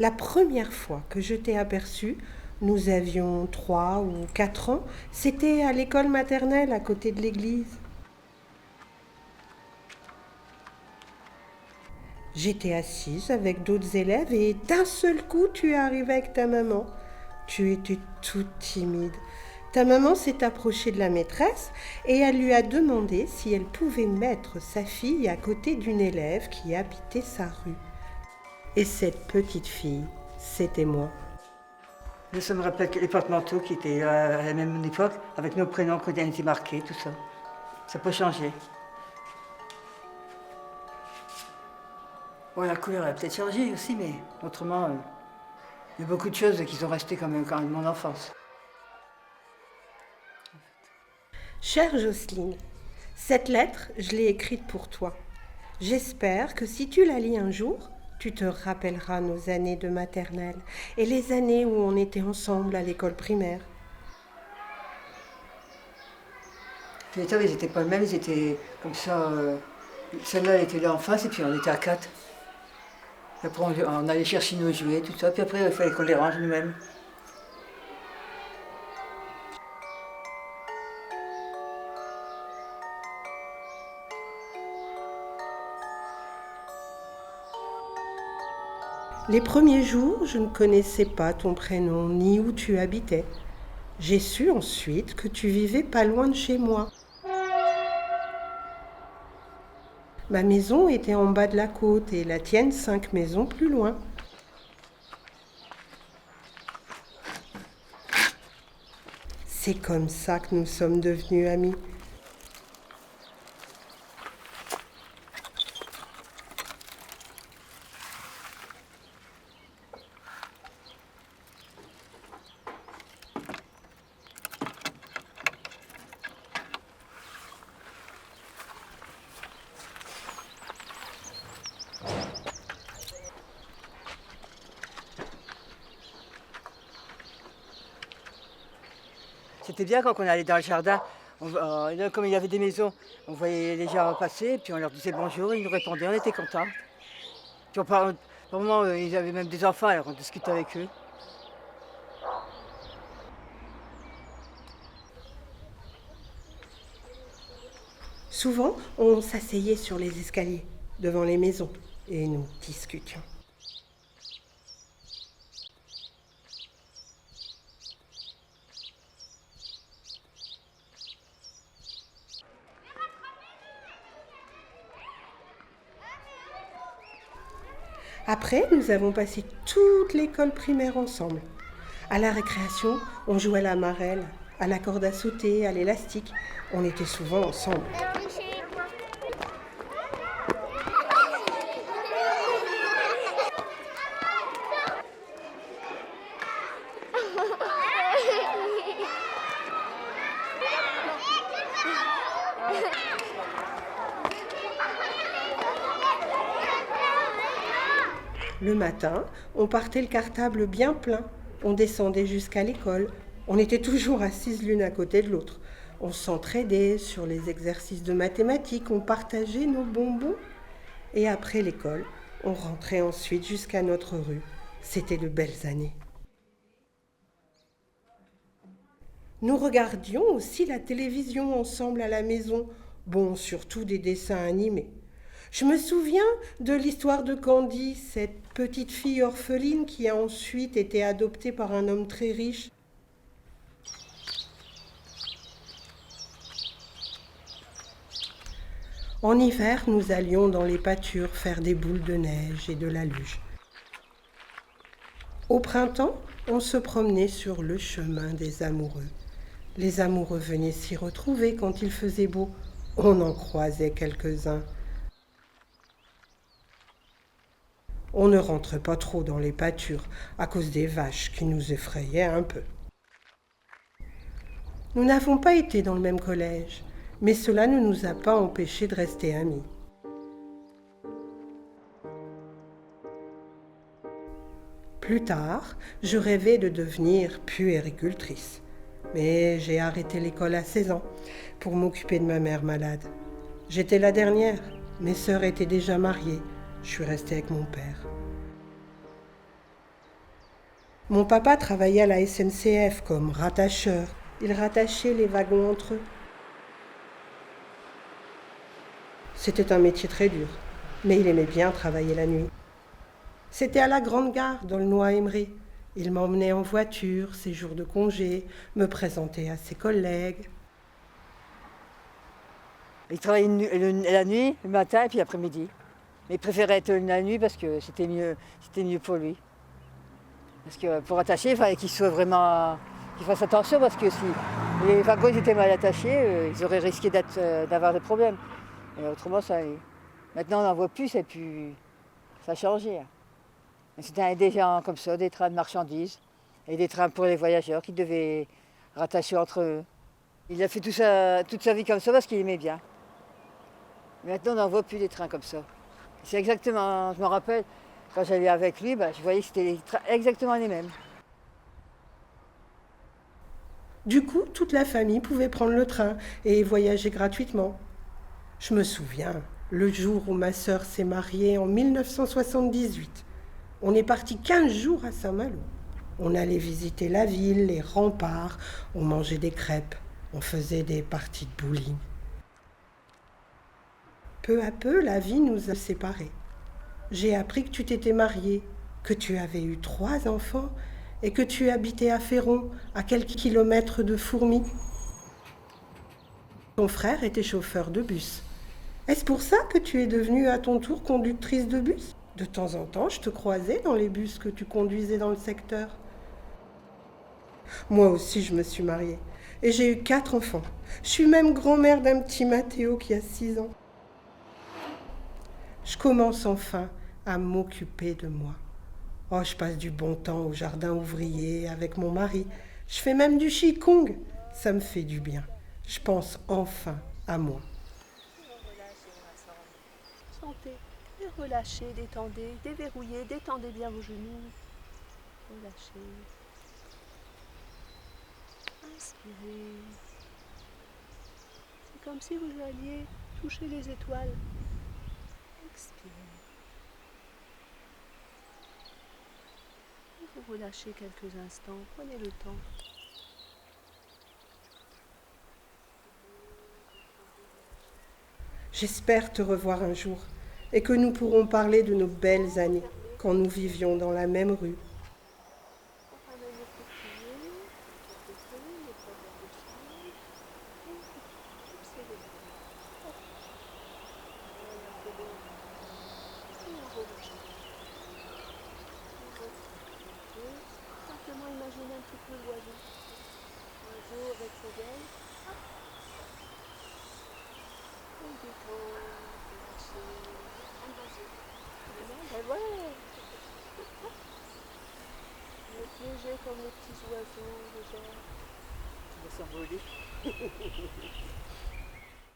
La première fois que je t'ai aperçu, nous avions 3 ou 4 ans, c'était à l'école maternelle à côté de l'église. J'étais assise avec d'autres élèves et d'un seul coup, tu es arrivée avec ta maman. Tu étais toute timide. Ta maman s'est approchée de la maîtresse et elle lui a demandé si elle pouvait mettre sa fille à côté d'une élève qui habitait sa rue. Et cette petite fille, c'était moi. Ça me rappelle les porte-manteaux qui étaient à la même époque, avec nos prénoms qui ont été marqués, tout ça. Ça peut changer. Bon, la couleur a peut-être changé aussi, mais autrement, il y a beaucoup de choses qui sont restées quand même de mon enfance. Chère Jocelyne, cette lettre, je l'ai écrite pour toi. J'espère que si tu la lis un jour, tu te rappelleras nos années de maternelle et les années où on était ensemble à l'école primaire. Les tables, ils n'étaient pas les mêmes, ils étaient comme ça. Celle-là, elle était là en face, et puis on était à 4. Après, on allait chercher nos jouets, tout ça, puis après, il fallait qu'on les range nous-mêmes. Les premiers jours, je ne connaissais pas ton prénom ni où tu habitais. J'ai su ensuite que tu vivais pas loin de chez moi. Ma maison était en bas de la côte et la tienne 5 maisons plus loin. C'est comme ça que nous sommes devenus amis. C'était bien quand on allait dans le jardin. Là, comme il y avait des maisons, on voyait les gens passer, puis on leur disait bonjour, ils nous répondaient, on était contents. Puis par moment, ils avaient même des enfants, alors on discutait avec eux. Souvent, on s'asseyait sur les escaliers, devant les maisons, et nous discutions. Après, nous avons passé toute l'école primaire ensemble. À la récréation, on jouait à la marelle, à la corde à sauter, à l'élastique. On était souvent ensemble. Le matin, on partait le cartable bien plein. On descendait jusqu'à l'école. On était toujours assises l'une à côté de l'autre. On s'entraidait sur les exercices de mathématiques. On partageait nos bonbons. Et après l'école, on rentrait ensuite jusqu'à notre rue. C'était de belles années. Nous regardions aussi la télévision ensemble à la maison. Bon, surtout des dessins animés. Je me souviens de l'histoire de Candy, cette petite fille orpheline qui a ensuite été adoptée par un homme très riche. En hiver, nous allions dans les pâtures faire des boules de neige et de la luge. Au printemps, on se promenait sur le chemin des amoureux. Les amoureux venaient s'y retrouver quand il faisait beau. On en croisait quelques-uns. On ne rentre pas trop dans les pâtures à cause des vaches qui nous effrayaient un peu. Nous n'avons pas été dans le même collège, mais cela ne nous a pas empêchés de rester amis. Plus tard, je rêvais de devenir puéricultrice, mais j'ai arrêté l'école à 16 ans pour m'occuper de ma mère malade. J'étais la dernière, mes sœurs étaient déjà mariées. Je suis restée avec mon père. Mon papa travaillait à la SNCF comme rattacheur. Il rattachait les wagons entre eux. C'était un métier très dur, mais il aimait bien travailler la nuit. C'était à la grande gare, dans le Noix-Aymeries. Il m'emmenait en voiture, ses jours de congé, me présentait à ses collègues. Il travaillait la nuit, le matin et puis l'après-midi. Mais il préférait être la nuit parce que c'était mieux pour lui. Parce que pour attacher, il fallait qu'il soit vraiment, qu'il fasse attention parce que si les wagons étaient mal attachés, ils auraient risqué d'avoir des problèmes. Et autrement, ça allait. Maintenant, on n'en voit plus et puis ça a changé. Mais c'était des gens comme ça, des trains de marchandises et des trains pour les voyageurs qui devaient rattacher entre eux. Il a fait toute sa vie comme ça parce qu'il aimait bien. Maintenant, on n'en voit plus des trains comme ça. C'est exactement, je me rappelle, quand j'allais avec lui, je voyais que c'était exactement les mêmes. Du coup, toute la famille pouvait prendre le train et voyager gratuitement. Je me souviens, le jour où ma sœur s'est mariée en 1978. On est parti 15 jours à Saint-Malo. On allait visiter la ville, les remparts, on mangeait des crêpes, on faisait des parties de bowling. Peu à peu, la vie nous a séparés. J'ai appris que tu t'étais mariée, que tu avais eu 3 enfants et que tu habitais à Féron, à quelques kilomètres de Fourmies. Ton frère était chauffeur de bus. Est-ce pour ça que tu es devenue à ton tour conductrice de bus ? De temps en temps, je te croisais dans les bus que tu conduisais dans le secteur. Moi aussi, je me suis mariée et j'ai eu 4 enfants. Je suis même grand-mère d'un petit Mathéo qui a 6 ans. Je commence enfin à m'occuper de moi. Oh, je passe du bon temps au jardin ouvrier avec mon mari. Je fais même du qigong. Ça me fait du bien. Je pense enfin à moi. Sentez, et relâchez, détendez, déverrouillez, détendez bien vos genoux. Relâchez. Inspirez. C'est comme si vous alliez toucher les étoiles. Expirez. Et vous relâchez quelques instants. Prenez le temps. J'espère te revoir un jour et que nous pourrons parler de nos belles années quand nous vivions dans la même rue. Simplement imaginez un petit peu l'oiseau. L'oiseau avec ses ailes. Et détend, relâchez. Un oiseau. Ben voilà. Vous êtes léger comme les petits oiseaux, légers. Il va s'envoler.